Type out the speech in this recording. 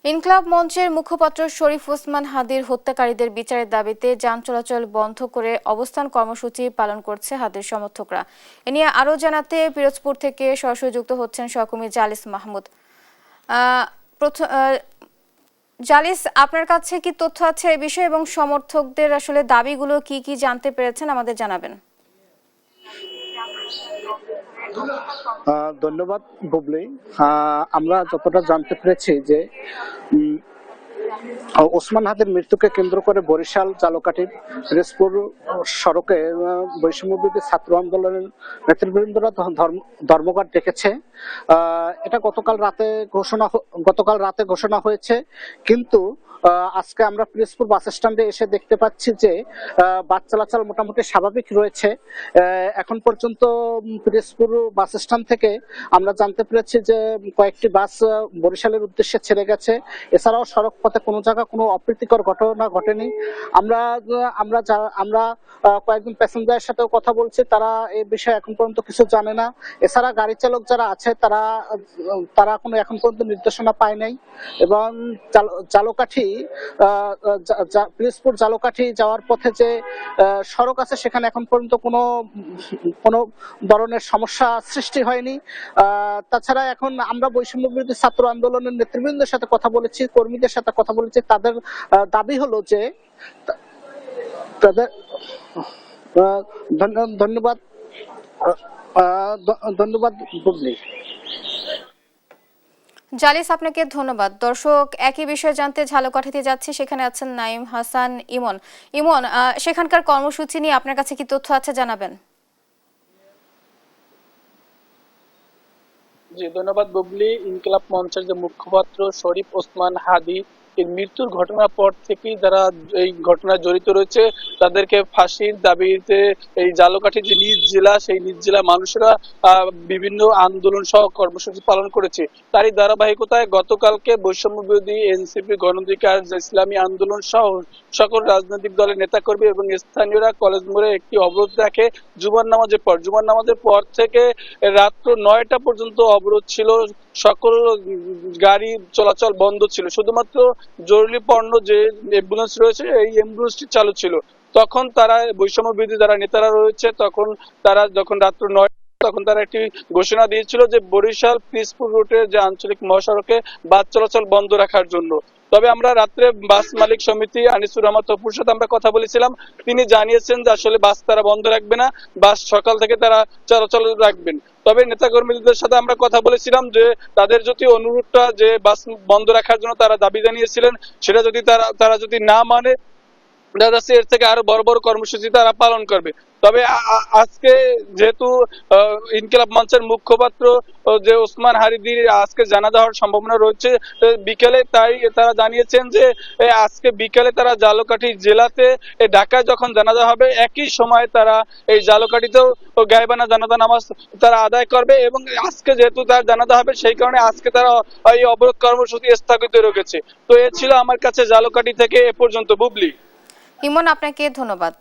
ইনকলাব মঞ্চের মুখপাত্র শরীফ ওসমান হাদির হত্যাকারীদের বিচারের দাবিতে যান চলাচল বন্ধ করে অবস্থান কর্মসূচি পালন করছে হাদির সমর্থকরা। এ নিয়ে আরও জানাতে পিরোজপুর থেকে সরাসরি যুক্ত হচ্ছেন সহকর্মী জালিস মাহমুদ। জালিস, আপনার কাছে কি তথ্য আছে এই বিষয়ে এবং সমর্থকদের আসলে দাবিগুলো কি কি জানতে পেরেছেন আমাদের জানাবেন। ধন্যবাদ বুবলি। আমরা যতটা জানতে পেরেছি যে ওসমান হাদির মৃত্যুকে কেন্দ্র করে বরিশাল ঝালকাঠি পিরোজপুর সড়কে বৈষম্যবিরোধী ছাত্র আন্দোলনের নেতৃবৃন্দরা ধর্মঘট ডেকেছে। এটা গতকাল রাতে ঘোষণা হয়েছে, কিন্তু আজকে আমরা পিরোজপুর বাস স্ট্যান্ডে এসে দেখতে পাচ্ছি যে বাস চলাচল মোটামুটি স্বাভাবিক রয়েছে। এখন পর্যন্ত পিরোজপুর বাস স্ট্যান্ড থেকে আমরা জানতে পেরেছি যে কয়েকটি বাস বরিশালের উদ্দেশ্যে ছেড়ে গেছে। এছাড়াও সড়ক পথে কোনো জায়গা কোনো অপ্রীতিকর ঘটনা ঘটেনি। আমরা আমরা আমরা কয়েকজন প্যাসেঞ্জারের সাথেও কথা বলছি, তারা এই বিষয়ে এখন পর্যন্ত কিছু জানে না। এছাড়া গাড়ি চালক যারা আছে তারা কোনো এখন পর্যন্ত নির্দেশনা পায় নাই। এবং পিরোজপুর ঝালকাঠি যাওয়ার পথে যে সড়ক আছে সেখানে এখন পর্যন্ত কোনো ধরনের সমস্যা সৃষ্টি হয়নি। তাছাড়া এখন আমরা বৈষম্য বিরোধী ছাত্র আন্দোলনের নেতৃবৃন্দের সাথে কথা বলেছি, কর্মীদের সাথে কথা বলেছি। তাদের দাবি হলো যে তাদের ধন্যবাদ ধন্যবাদ বুবলি। জালিস, আপনাকে ধন্যবাদ। দর্শক, একই বিষয়ে জানতে ঝালকাঠিতে যাচ্ছি, সেখানে আছেন নাইম হাসান ইমন। সেখানকার কর্মসূচি নিয়ে আপনার কাছে কি তথ্য আছে জানাবেন। জি, ধন্যবাদ বুবলি। ইনকিলাব মঞ্চের যে মুখপাত্র শরীফ ওসমান হাদি এর মৃত্যুর ঘটনার পর থেকেই যারা এই ঘটনায় জড়িত রয়েছে তাদেরকে ফাঁসির দাবিতে এই ঝালকাঠি যে নিজ জেলা, সেই নিজ জেলা মানুষেরা বিভিন্ন আন্দোলন সহ কর্মসূচি পালন করেছে। তারই ধারাবাহিকতায় গতকালকে বৈষম্য বিরোধী এনসিপি গণঅধিকার ইসলামী আন্দোলন সহ সকল রাজনৈতিক দলের নেতাকর্মী এবং স্থানীয়রা কলেজ মোড়ে একটি অবরোধ রাখে জুমার নামাজের পর থেকে রাত্র ৯টা পর্যন্ত অবরোধ ছিল। সকল গাড়ি চলাচল বন্ধ ছিল, শুধুমাত্র জরুরি পণ্য যে অ্যাম্বুলেন্স রয়েছে এই অ্যাম্বুলেন্সটি চালু ছিল। তখন তারা বৈষম্য বিরোধী যারা নেতারা রয়েছে যখন রাত্র ৯ তখন তারা একটি ঘোষণা দিয়েছিল যে বরিশাল পিরোজপুর রুটের যে আঞ্চলিক মহাসড়কে বাস চলাচল বন্ধ রাখার জন্য। তবে আমরা রাত্রে বাস মালিক সমিতি আনিসুর রহমান তপুর সাথে আমরা কথা বলেছিলাম। তিনি জানিয়েছেন যে আসলে বাস তারা বন্ধ রাখবে না, বাস সকাল থেকে তারা চলাচল রাখবেন। তবে নেতাকর্মীদের সাথে আমরা কথা বলেছিলাম যে তাদের যদি অনুরোধটা যে বাস বন্ধ রাখার জন্য তারা দাবি জানিয়েছিলেন, সেটা যদি তারা যদি না মানে এর থেকে আরো বড় বড় কর্মসূচি তারা পালন করবে। তবে আজকে যেহেতু ইনকিলাব মঞ্চের মুখপাত্র যে ওসমান হাদির আজকে জানাজা হওয়ার সম্ভাবনা রয়েছে বিকেলে, তাই তারা জানিয়েছেন যে আজকে বিকেলে তারা ঝালকাঠি জেলাতে ঢাকায় যখন জানাজা হবে একই সময় তারা এই ঝালকাঠিতেও গায়েবানা জানাজা নামাজ তারা আদায় করবে। এবং আজকে যেহেতু তার জানাজা হবে সেই কারণে আজকে তারা এই অবরোধ কর্মসূচি স্থগিত রেখেছে। তো এ ছিল আমার কাছে ঝালকাঠি থেকে এ পর্যন্ত বুবলি। ইমন, আপনাকে ধন্যবাদ।